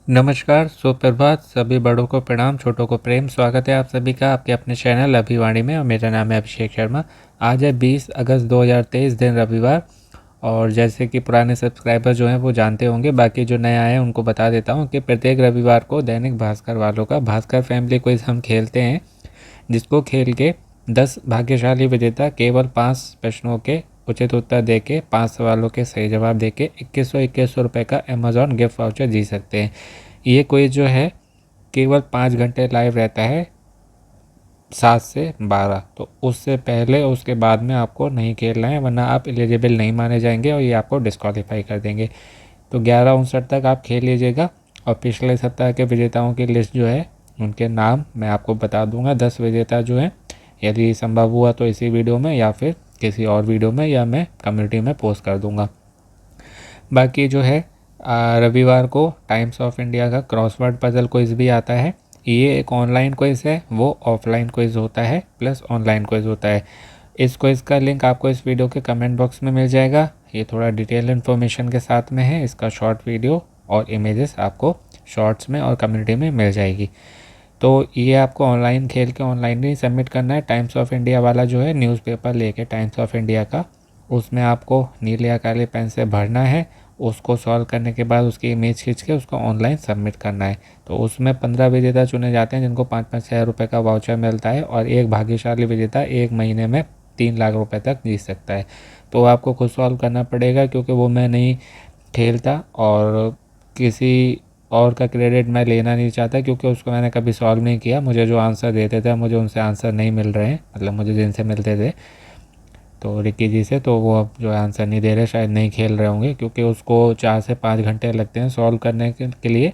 नमस्कार, सुप्रभात। सभी बड़ों को प्रणाम, छोटों को प्रेम। स्वागत है आप सभी का आपके अपने चैनल अभिवाणी में और मेरा नाम है अभिषेक शर्मा। आज है 20 अगस्त 2023 दिन रविवार। और जैसे कि पुराने सब्सक्राइबर जो हैं वो जानते होंगे, बाकी जो नया है उनको बता देता हूं कि प्रत्येक रविवार को दैनिक भास्कर वालों का भास्कर फैमिली क्विज हम खेलते हैं, जिसको खेल के 10 भाग्यशाली विजेता केवल 5 प्रश्नों के उचित उत्तर देके 5 सवालों के सही जवाब देके 2121 रुपये का अमेजॉन गिफ्ट वाउचर जीत सकते हैं। ये क्विज जो है केवल 5 घंटे लाइव रहता है, 7 से 12। तो उससे पहले उसके बाद में आपको नहीं खेलना है, वरना आप एलिजिबल नहीं माने जाएंगे और ये आपको डिस्क्वालीफाई कर देंगे। तो 11:59 तक आप खेल लीजिएगा। और पिछले सप्ताह के विजेताओं की लिस्ट जो है उनके नाम मैं आपको बता दूंगा। 10 विजेता जो हैं, यदि संभव हुआ तो इसी वीडियो में या फिर किसी और वीडियो में या मैं कम्युनिटी में पोस्ट कर दूंगा। बाकी जो है रविवार को टाइम्स ऑफ इंडिया का क्रॉसवर्ड पजल क्विज भी आता है। ये एक ऑनलाइन क्विज है, वो ऑफलाइन क्विज होता है प्लस ऑनलाइन क्विज होता है। इस क्विज का लिंक आपको इस वीडियो के कमेंट बॉक्स में मिल जाएगा। ये थोड़ा डिटेल इन्फॉर्मेशन के साथ में है। इसका शॉर्ट वीडियो और इमेजेस आपको शॉर्ट्स में और कम्युनिटी में मिल जाएगी। तो ये आपको ऑनलाइन खेल के ऑनलाइन ही सबमिट करना है। टाइम्स ऑफ इंडिया वाला जो है न्यूज़पेपर लेके टाइम्स ऑफ इंडिया का, उसमें आपको नीले या काले पेन से भरना है। उसको सॉल्व करने के बाद उसकी इमेज खींच के उसको ऑनलाइन सबमिट करना है। तो उसमें 15 विजेता चुने जाते हैं जिनको 5-5 हज़ार रुपये का वाउचर मिलता है, और एक भाग्यशाली विजेता 1 महीने में 3 लाख रुपए तक जीत सकता है। तो आपको खुद सॉल्व करना पड़ेगा, क्योंकि वो मैं नहीं खेलता और किसी और का क्रेडिट मैं लेना नहीं चाहता, क्योंकि उसको मैंने कभी सॉल्व नहीं किया। मुझे जो आंसर देते थे मुझे उनसे आंसर नहीं मिल रहे हैं, मतलब मुझे जिनसे मिलते थे तो रिकी जी से, तो वो अब जो आंसर नहीं दे रहे, शायद नहीं खेल रहे होंगे, क्योंकि उसको 4 से 5 घंटे लगते हैं सॉल्व करने के लिए।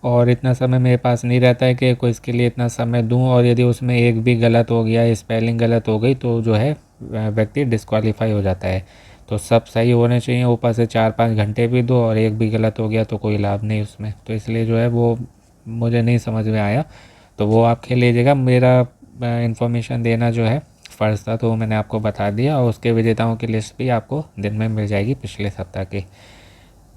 और इतना समय मेरे पास नहीं रहता है कि कोई इसके लिए इतना समय दूं, और यदि उसमें एक भी गलत हो गया, स्पेलिंग गलत हो गई, तो जो है व्यक्ति डिस्क्वालीफाई हो जाता है। तो सब सही होने चाहिए, ऊपर से 4-5 घंटे भी दो और एक भी गलत हो गया तो कोई लाभ नहीं उसमें। तो इसलिए जो है वो मुझे नहीं समझ में आया। तो वो आप खेल लीजिएगा। मेरा इन्फॉर्मेशन देना जो है फ़र्ज़ था, तो वो मैंने आपको बता दिया। और उसके विजेताओं की लिस्ट भी आपको दिन में मिल जाएगी पिछले सप्ताह की।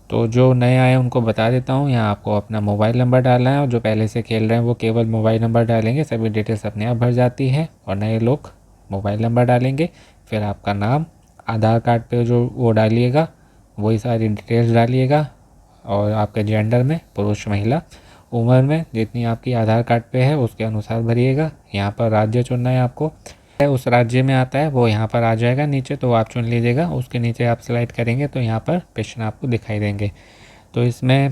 तो जो नए आए उनको बता देता हूँ, यहाँ आपको अपना मोबाइल नंबर डालना है, और जो पहले से खेल रहे हैं वो केवल मोबाइल नंबर डालेंगे, सभी डिटेल्स अपने आप भर जाती है। और नए लोग मोबाइल नंबर डालेंगे, फिर आपका नाम, आधार कार्ड पे जो वो डालिएगा वही सारी डिटेल्स डालिएगा, और आपके जेंडर में पुरुष महिला, उम्र में जितनी आपकी आधार कार्ड पे है उसके अनुसार भरिएगा। यहाँ पर राज्य चुनना है आपको, उस राज्य में आता है वो यहाँ पर आ जाएगा नीचे, तो आप चुन लीजिएगा। उसके नीचे आप स्लाइड करेंगे तो यहाँ पर प्रश्न आपको दिखाई देंगे। तो इसमें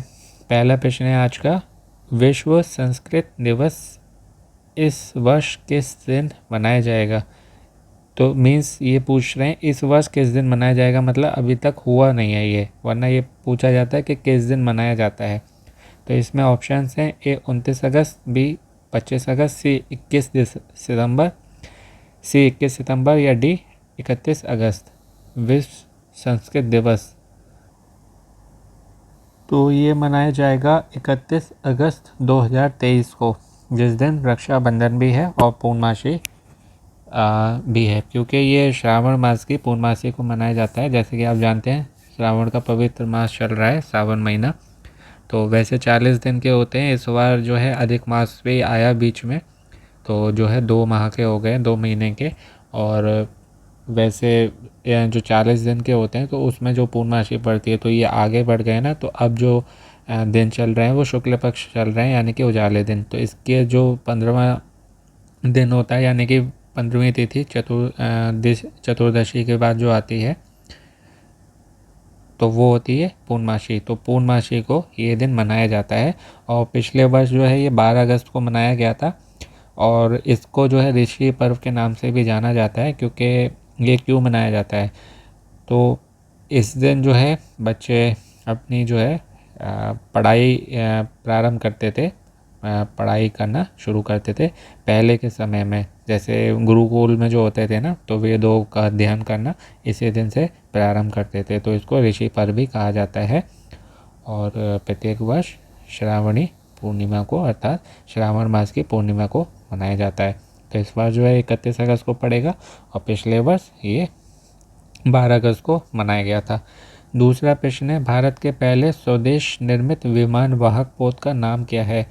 पहला प्रश्न है आज का, विश्व संस्कृत दिवस इस वर्ष किस दिन मनाया जाएगा। तो मीन्स ये पूछ रहे हैं इस वर्ष किस दिन मनाया जाएगा, मतलब अभी तक हुआ नहीं है ये, वरना ये पूछा जाता है कि किस दिन मनाया जाता है। तो इसमें ऑप्शंस हैं, ए 29 अगस्त, बी 25 अगस्त, सी 21 सितंबर, सी 21 सितंबर, या डी 31 अगस्त। विश्व संस्कृत दिवस तो ये मनाया जाएगा 31 अगस्त 2023 को, जिस दिन रक्षाबंधन भी है और पूर्णमासी भी है, क्योंकि ये श्रावण मास की पूर्णमासी को मनाया जाता है। जैसे कि आप जानते हैं श्रावण का पवित्र मास चल रहा है, सावन महीना। तो वैसे 40 दिन के होते हैं, इस बार जो है अधिक मास भी आया बीच में, तो जो है 2 माह के हो गए, 2 महीने के। और वैसे जो 40 दिन के होते हैं तो उसमें जो पूर्णमासी पड़ती है, तो ये आगे बढ़ गए ना, तो अब जो दिन चल रहे हैं वो शुक्ल पक्ष चल रहे हैं, यानी कि उजाले दिन। तो इसके जो 15वां दिन होता है, यानी कि 15वीं तिथि चतुर्दशी के बाद जो आती है, तो वो होती है पूर्णमासी। तो पूर्णमासी को ये दिन मनाया जाता है। और पिछले वर्ष जो है ये 12 अगस्त को मनाया गया था, और इसको जो है ऋषि पर्व के नाम से भी जाना जाता है। क्योंकि ये क्यों मनाया जाता है, तो इस दिन जो है बच्चे अपनी जो है पढ़ाई प्रारंभ करते थे, पढ़ाई करना शुरू करते थे पहले के समय में। जैसे गुरुकुल में जो होते थे ना, तो वेदों का अध्ययन करना इसी दिन से प्रारंभ करते थे। तो इसको ऋषि पर्व भी कहा जाता है। और प्रत्येक वर्ष श्रावणी पूर्णिमा को, अर्थात श्रावण मास की पूर्णिमा को मनाया जाता है। तो इस बार जो है 31 अगस्त को पड़ेगा, और पिछले वर्ष ये 12 अगस्त को मनाया गया था। दूसरा प्रश्न है, भारत के पहले स्वदेश निर्मित विमान वाहक पोत का नाम क्या है?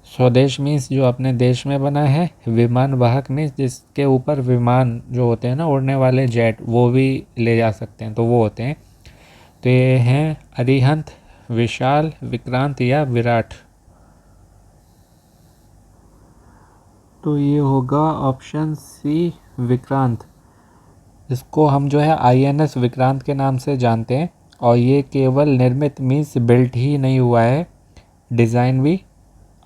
स्वदेश मीन्स जो अपने देश में बना है, विमान वाहक मीन्स जिसके ऊपर विमान जो होते हैं ना, उड़ने वाले जेट, वो भी ले जा सकते हैं, तो वो होते हैं। तो ये हैं अरिहंत, विशाल, विक्रांत या विराट। तो ये होगा ऑप्शन सी, विक्रांत। इसको हम जो है INS विक्रांत के नाम से जानते हैं, और ये केवल निर्मित मीन्स बिल्ट ही नहीं हुआ है, डिज़ाइन भी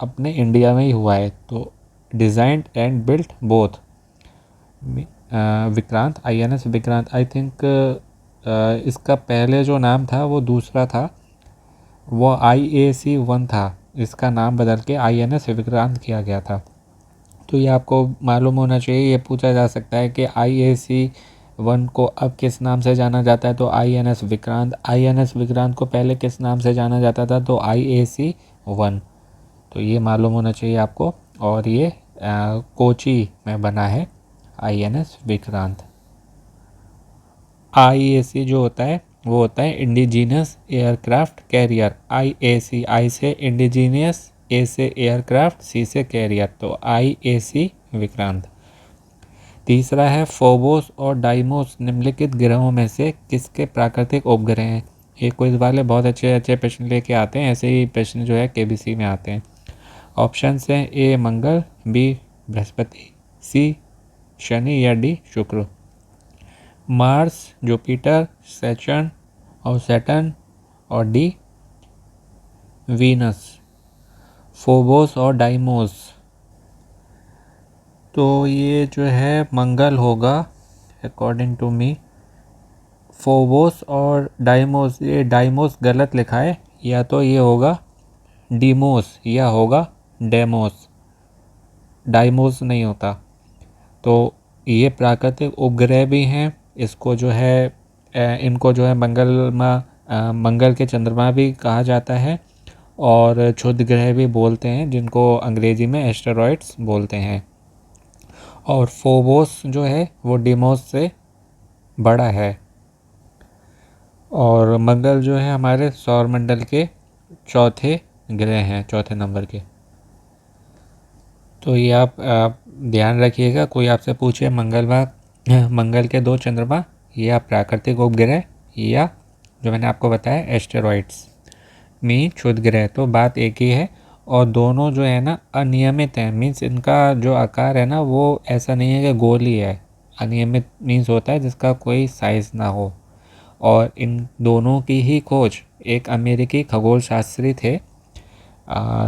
अपने इंडिया में ही हुआ है। तो designed and built both. Vikrant, INS Vikrant. I think इसका पहले जो नाम था वो दूसरा था, वो IAC-1 था। इसका नाम बदल के INS विक्रांत किया गया था। तो ये आपको मालूम होना चाहिए। ये पूछा जा सकता है कि IAC-1 को अब किस नाम से जाना जाता है, तो INS विक्रांत। INS विक्रांत को पहले किस नाम से जाना जाता था, तो IAC-1। तो ये मालूम होना चाहिए आपको। और ये कोची में बना है INS विक्रांत। IAC जो होता है वो होता है इंडिजीनियस एयरक्राफ्ट कैरियर। IAC, आई से इंडिजीनियस, ए से एयरक्राफ्ट, सी से कैरियर, तो IAC विक्रांत। तीसरा है, फोबोस और डाइमोस निम्नलिखित ग्रहों में से किसके प्राकृतिक उपग्रह हैं? ये क्विज वाले बहुत अच्छे अच्छे प्रश्न लेके आते हैं, ऐसे ही प्रश्न जो है KBC में आते हैं। ऑप्शन हैं A Mangal, B Brihaspati, C Shani या D शुक्र। मार्स, जुपिटर, सैटर्न और D वीनस। फोबोस और डाइमोस, तो ये जो है मंगल होगा अकॉर्डिंग टू मी। फोबोस और डाइमोस, ये डाइमोस गलत लिखा है, या तो ये होगा डीमोस या होगा डेमोस, डाइमोस नहीं होता। तो ये प्राकृतिक उपग्रह भी हैं। इसको जो है इनको जो है मंगल के चंद्रमा भी कहा जाता है, और क्षुद्र ग्रह भी बोलते हैं, जिनको अंग्रेजी में एस्टेरॉइड्स बोलते हैं। और फोबोस जो है वो डीमोस से बड़ा है। और मंगल जो है हमारे सौरमंडल के चौथे ग्रह हैं, चौथे नंबर के। तो ये आप ध्यान रखिएगा, कोई आपसे पूछे मंगल के 2 चंद्रमा, या प्राकृतिक उपग्रह, या जो मैंने आपको बताया एस्टेरॉइड्स में क्षुद्र ग्रह, तो बात एक ही है। और दोनों जो है ना अनियमित हैं, मीन्स इनका जो आकार है ना वो ऐसा नहीं है कि गोल ही है। अनियमित मीन्स होता है जिसका कोई साइज ना हो। और इन दोनों की ही खोज एक अमेरिकी खगोल शास्त्री थे,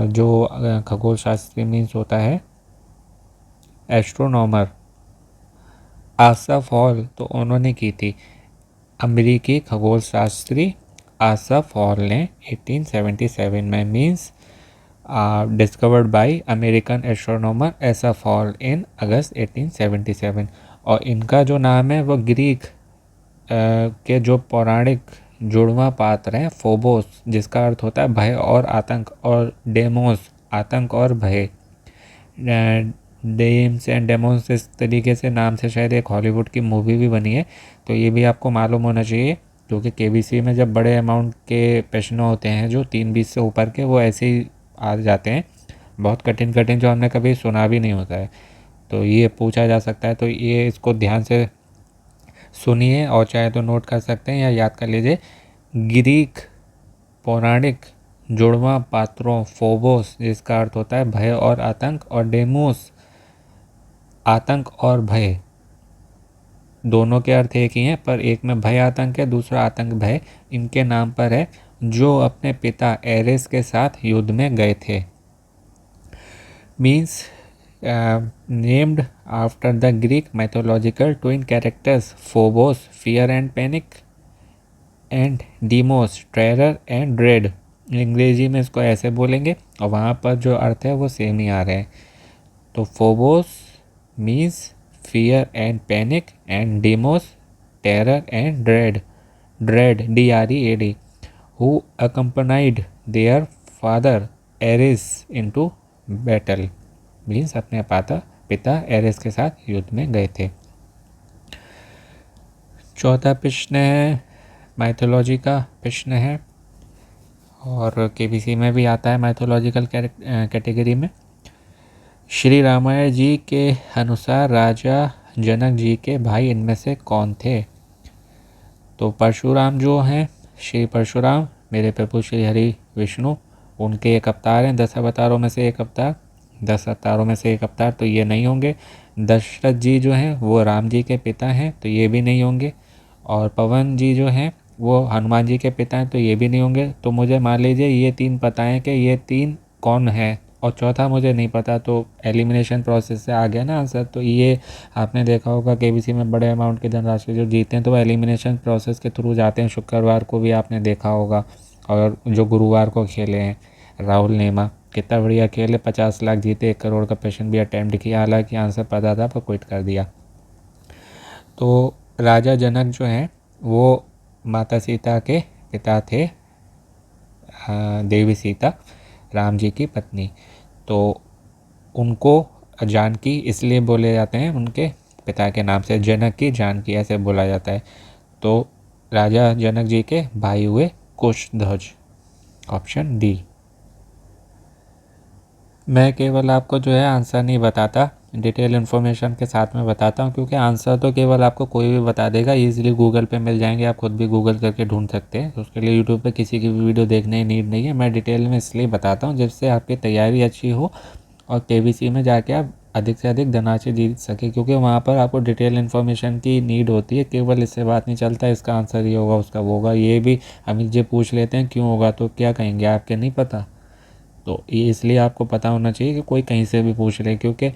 जो खगोल शास्त्री मीन्स होता है एस्ट्रोनॉमर, आसफ हॉल, तो उन्होंने की थी। अमेरिकी खगोल शास्त्री आसफ हॉल ने 1877 में, means discovered by American astronomer Asaph Hall in August 1877। और इनका जो नाम है वो ग्रीक के जो पौराणिक जुड़वा पात्र हैं, फोबोस जिसका अर्थ होता है भय और आतंक, और डेमोस आतंक और भय। डेम्स एंड डेमोन्स इस तरीके से नाम से शायद एक हॉलीवुड की मूवी भी बनी है। तो ये भी आपको मालूम होना चाहिए, क्योंकि KBC में जब बड़े अमाउंट के प्रश्न होते हैं जो 320 से ऊपर के, वो ऐसे ही आ जाते हैं, बहुत कठिन कठिन जो हमने कभी सुना भी नहीं होता है, तो ये पूछा जा सकता है। तो ये इसको ध्यान से सुनिए, और चाहे तो नोट कर सकते हैं या याद कर लीजिए। ग्रीक पौराणिक जुड़वा पात्रों, फोबोस जिसका अर्थ होता है भय और आतंक, और डेमोस आतंक और भय, दोनों के अर्थ एक ही हैं, पर एक में भय आतंक है, दूसरा आतंक भय। इनके नाम पर है, जो अपने पिता एरेस के साथ युद्ध में गए थे। Means named after the Greek mythological twin characters Phobos fear and panic, and Deimos terror and dread. अंग्रेजी में इसको ऐसे बोलेंगे, और वहाँ पर जो अर्थ है वो सेम ही आ रहे हैं। तो Phobos means fear and panic, and Deimos terror and dread, DREAD, who accompanied their father Ares into battle, means अपने पिता एरेस के साथ युद्ध में गए थे। चौथा प्रश्न है, माइथोलॉजी का प्रश्न है और केबीसी में भी आता है माइथोलॉजिकल कैटेगरी में। श्री रामायण जी के अनुसार राजा जनक जी के भाई इनमें से कौन थे? तो परशुराम जो हैं, श्री परशुराम, मेरे प्रभु श्री हरि विष्णु, उनके एक अवतार हैं, 10 अवतारों में से एक अवतार, 10 अवतारों में से एक अवतार, तो ये नहीं होंगे। दशरथ जी जो हैं वो राम जी के पिता हैं, तो ये भी नहीं होंगे। और पवन जी जो हैं वो हनुमान जी के पिता हैं, तो ये भी नहीं होंगे। तो मुझे मान लीजिए ये 3 पता है कि ये 3 कौन है, और चौथा मुझे नहीं पता, तो एलिमिनेशन प्रोसेस से आ गया ना आंसर। तो ये आपने देखा होगा केबीसी में बड़े अमाउंट की धनराशि जो जीते हैं तो वो एलिमिनेशन प्रोसेस के थ्रू जाते हैं। शुक्रवार को भी आपने देखा होगा, और जो गुरुवार को खेले हैं राहुल नेमा, कितना बढ़िया खेले, 50 लाख जीते, 1 करोड़ का पेशेंट भी अटैम्प्ट किया, हालांकि आंसर पता था पर क्विट कर दिया। तो राजा जनक जो हैं वो माता सीता के पिता थे, देवी सीता राम जी की पत्नी। तो उनको जानकी इसलिए बोले जाते हैं, उनके पिता के नाम से, जनक की जानकी ऐसे बोला जाता है। तो राजा जनक जी के भाई हुए कुशध्वज, ऑप्शन डी। मैं केवल आपको जो है आंसर नहीं बताता, डिटेल इन्फॉर्मेशन के साथ में बताता हूँ, क्योंकि आंसर तो केवल आपको कोई भी बता देगा, ईजिली गूगल पे मिल जाएंगे, आप खुद भी गूगल करके ढूंढ सकते हैं। तो उसके लिए यूट्यूब पे किसी की भी वीडियो देखने की नीड नहीं है। मैं डिटेल में इसलिए बताता हूँ जिससे आपकी तैयारी अच्छी हो और केबीसी में जाके आप अधिक से अधिक धनराशि जीत सके, क्योंकि वहाँ पर आपको डिटेल इन्फॉर्मेशन की नीड होती है। केवल इससे बात नहीं चलता इसका आंसर ये होगा उसका वो होगा, ये भी अमित जी पूछ लेते हैं क्यों होगा, तो क्या कहेंगे आपके नहीं पता। तो ये इसलिए आपको पता होना चाहिए कि कोई कहीं से भी पूछ ले, क्योंकि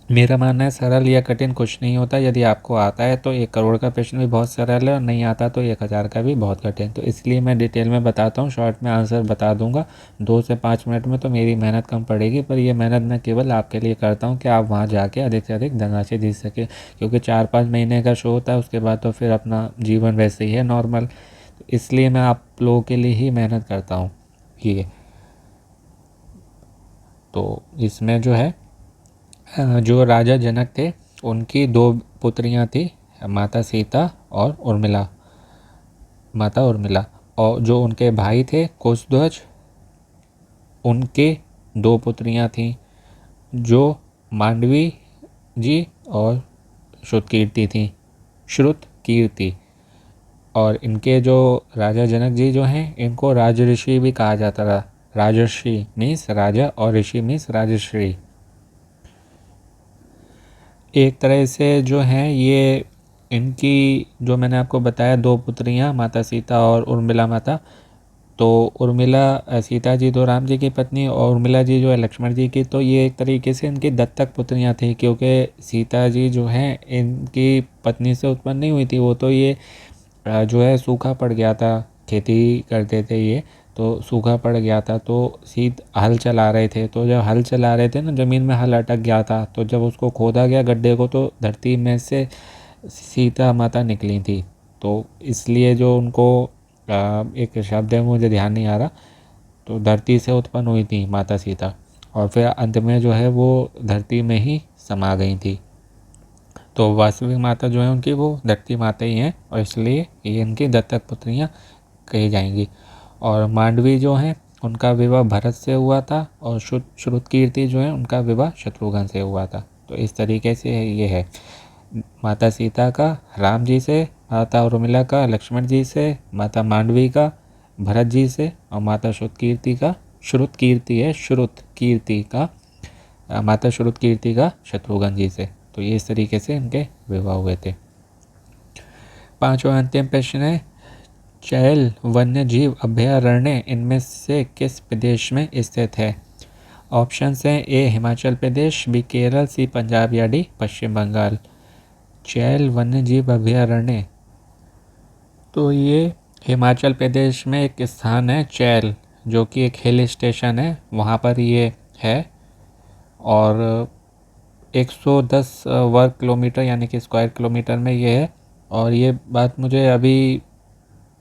मेरा मानना है सरल या कठिन कुछ नहीं होता। यदि आपको आता है तो 1 करोड़ का प्रश्न भी बहुत सरल है, और नहीं आता तो 1000 का भी बहुत कठिन। तो इसलिए मैं डिटेल में बताता हूँ, शॉर्ट में आंसर बता दूंगा 2 से 5 मिनट में, तो मेरी मेहनत कम पड़ेगी, पर ये मेहनत मैं केवल आपके लिए करता हूँ कि आप वहाँ जाके अधिक से अधिक धनराशि जीत सके, क्योंकि 4-5 महीने का शो होता है, उसके बाद तो फिर अपना जीवन वैसे ही है नॉर्मल। इसलिए मैं आप लोगों के लिए ही मेहनत करता हूँ ये। तो इसमें जो है जो राजा जनक थे उनकी 2 पुत्रियां थी, माता सीता और उर्मिला, माता उर्मिला। और जो उनके भाई थे कुशध्वज, उनके 2 पुत्रियां थीं, जो मांडवी जी और श्रुतकीर्ति थी, श्रुतकीर्ति। और इनके जो राजा जनक जी जो हैं इनको राजऋषि भी कहा जाता था। राजर्षि मीन्स राजा और ऋषि मीन्स राजश्री। एक तरह से जो हैं ये इनकी जो मैंने आपको बताया 2 पुत्रियां, माता सीता और उर्मिला माता। तो उर्मिला सीता जी तो राम जी की पत्नी, और उर्मिला जी जो है लक्ष्मण जी की। तो ये एक तरीके से इनकी दत्तक पुत्रियां थी, क्योंकि सीता जी जो हैं इनकी पत्नी से उत्पन्न नहीं हुई थी, वो तो ये जो है सूखा पड़ गया था, खेती करते थे ये, तो सूखा पड़ गया था, तो हल चला रहे थे। तो जब हल चला रहे थे ना, ज़मीन में हल अटक गया था, तो जब उसको खोदा गया गड्ढे को, तो धरती में से सीता माता निकली थी। तो इसलिए जो उनको एक शब्द है मुझे ध्यान नहीं आ रहा, तो धरती से उत्पन्न हुई थी माता सीता, और फिर अंत में जो है वो धरती में ही समा गई थी। तो वास्तविक माता जो है उनकी वो धरती माता ही हैं, और इसलिए ये इनकी दत्तक पुत्रियाँ कही जाएंगी। और मांडवी जो हैं उनका विवाह भरत से हुआ था, और श्रुतकीर्ति जो है उनका विवाह शत्रुघ्न से हुआ था। तो इस तरीके से ये है, माता सीता का राम जी से, माता उर्मिला का लक्ष्मण जी से, माता मांडवी का भरत जी से, और माता श्रुतकीर्ति का, श्रुतकीर्ति है श्रुतकीर्ति का, माता श्रुतकीर्ति का शत्रुघ्न जी से। तो ये इस तरीके से इनके विवाह हुए थे। 5वां अंतिम प्रश्न है, चैल वन्य जीव अभयारण्य इनमें से किस प्रदेश में स्थित है? ऑप्शन हैं ए हिमाचल प्रदेश, बी केरल, सी पंजाब या डी पश्चिम बंगाल। चैल वन्य जीव अभयारण्य, तो ये हिमाचल प्रदेश में एक स्थान है चैल, जो कि एक हिल स्टेशन है, वहाँ पर ये है। और 110 वर्ग किलोमीटर यानी कि स्क्वायर किलोमीटर में ये है। और ये बात मुझे अभी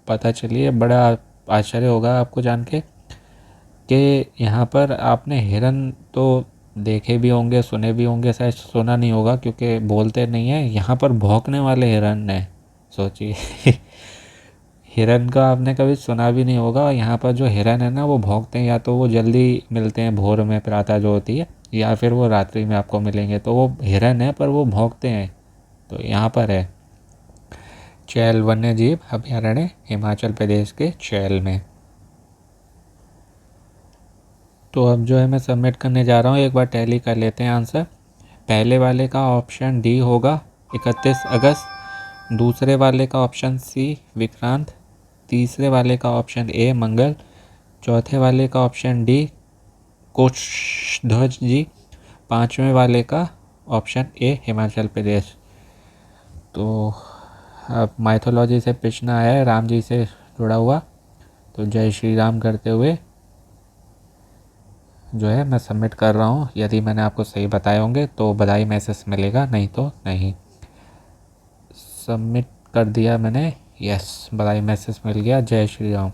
पता चली है, बड़ा आश्चर्य होगा आपको जान के कि यहाँ पर आपने हिरन तो देखे भी होंगे, सुने भी होंगे, शायद सुना नहीं होगा क्योंकि बोलते नहीं है, यहाँ पर भौंकने वाले हिरन हैं, सोचिए। हिरन का आपने कभी सुना भी नहीं होगा। यहाँ पर जो हिरन है ना वो भौंकते हैं, या तो वो जल्दी मिलते हैं भोर में प्रातः जो होती है, या फिर वो रात्रि में आपको मिलेंगे। तो वो हिरन है पर वो भौंकते हैं। तो यहाँ पर है चैल वन्य जीव अभयारण्य, हिमाचल प्रदेश के चैल में। तो अब जो है मैं सबमिट करने जा रहा हूँ, एक बार टैली कर लेते हैं आंसर। पहले वाले का ऑप्शन डी होगा 31 अगस्त, दूसरे वाले का ऑप्शन सी विक्रांत, तीसरे वाले का ऑप्शन ए मंगल, चौथे वाले का ऑप्शन डी कुशध्वज जी, पांचवें वाले का ऑप्शन ए हिमाचल प्रदेश। तो अब माइथोलॉजी से प्रश्न आया है राम जी से जुड़ा हुआ, तो जय श्री राम करते हुए जो है मैं सबमिट कर रहा हूँ। यदि मैंने आपको सही बताए होंगे तो बधाई मैसेज मिलेगा, नहीं तो नहीं। सबमिट कर दिया मैंने, यस बधाई मैसेज मिल गया, जय Shri Ram.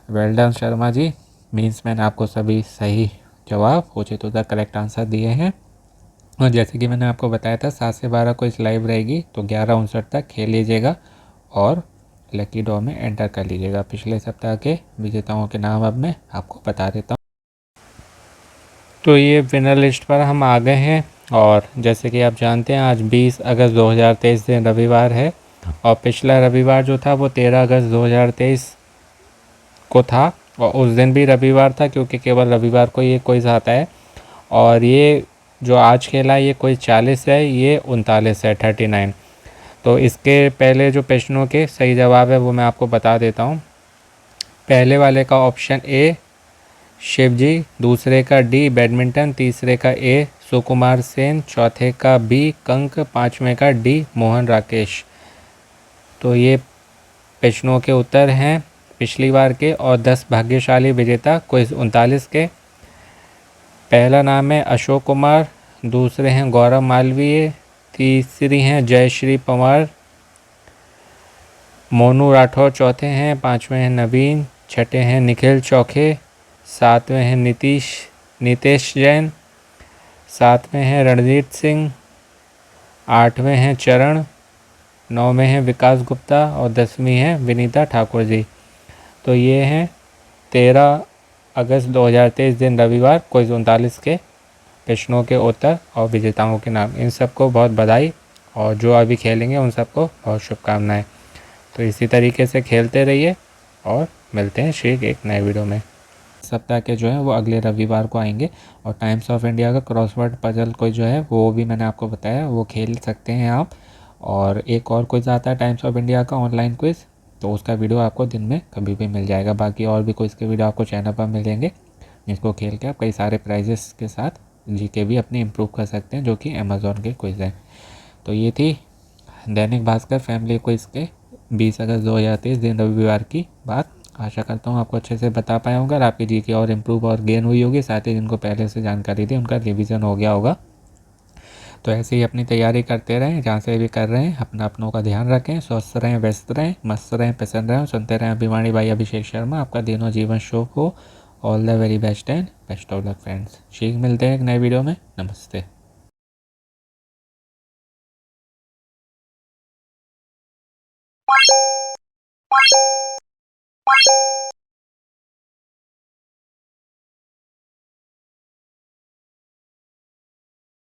Well done Sharma ji, means मैंने आपको सभी सही जवाब उचित उत्तर करेक्ट आंसर दिए हैं। और जैसे कि मैंने आपको बताया था 7 से 12 को इस लाइव रहेगी, तो 11:59 तक खेल लीजिएगा और लकी ड्रॉ में एंटर कर लीजिएगा। पिछले सप्ताह के विजेताओं के नाम अब मैं आपको बता देता हूँ। तो ये विनर लिस्ट पर हम आ गए हैं, और जैसे कि आप जानते हैं आज 20 अगस्त 2023 दिन रविवार है, और पिछला रविवार जो था वो 13 अगस्त 2023 को था, और उस दिन भी रविवार था क्योंकि केवल रविवार को ये क्विज़ आता है। और ये जो आज खेला है ये क्विज़ 40 है, ये 39 है 39। तो इसके पहले जो प्रश्नों के सही जवाब है वो मैं आपको बता देता हूँ। पहले वाले का ऑप्शन ए शिवजी, दूसरे का डी बैडमिंटन, तीसरे का ए सुकुमार सेन, चौथे का बी कंक, पाँचवें का डी मोहन राकेश। तो ये प्रश्नों के उत्तर हैं पिछली बार के और 10 भाग्यशाली विजेता क्विज 39 के। पहला नाम है अशोक कुमार, दूसरे हैं गौरव मालवीय, तीसरी हैं जयश्री पंवार, मोनू राठौर चौथे हैं, पाँचवें हैं नवीन, छठे हैं निखिल चौखे, सातवें हैं नितेश जैन, सातवें हैं रणजीत सिंह, आठवें हैं चरण, नौवें हैं विकास गुप्ता और 10वीं हैं विनीता ठाकुर जी। तो ये हैं 13 अगस्त 2023 दिन रविवार क्विज 39 के प्रश्नों के उत्तर और विजेताओं के नाम। इन सबको बहुत बधाई, और जो अभी खेलेंगे उन सबको बहुत शुभकामनाएं। तो इसी तरीके से खेलते रहिए और मिलते हैं शीघ्र एक नए वीडियो में। सप्ताह के जो है वो अगले रविवार को आएंगे, और टाइम्स ऑफ इंडिया का क्रॉसवर्ड पजल को जो है वो भी मैंने आपको बताया, वो खेल सकते हैं आप। और एक और क्विज़ आता है टाइम्स ऑफ इंडिया का ऑनलाइन क्विज़, तो उसका वीडियो आपको दिन में कभी भी मिल जाएगा। बाकी और भी क्विज़ के वीडियो आपको चैनल पर मिलेंगे, जिसको खेल के आप कई सारे प्राइजेस के साथ जीके भी अपनी इम्प्रूव कर सकते हैं, जो कि अमेज़ॉन के क्विज़ हैं। तो ये थी दैनिक भास्कर फैमिली क्विज़ के 20 अगस्त 2023 दिन रविवार की बात। आशा करता हूँ आपको अच्छे से बता पाया होगा, आपकी जीके और इम्प्रूव और गेन हुई होगी, साथ ही जिनको पहले से जानकारी थी उनका रिवीजन हो गया होगा। तो ऐसे ही अपनी तैयारी करते रहें, जहाँ से भी कर रहे हैं अपनों का ध्यान रखें, स्वस्थ रहें, व्यस्त रहें, मस्त रहें, पसंद रहें, सुनते रहें अभिमानी भाई अभिषेक शर्मा। आपका दिनों जीवन शुभ हो। All the very best and best of luck friends. शीघ्र मिलते हैं एक नए वीडियो में। नमस्ते।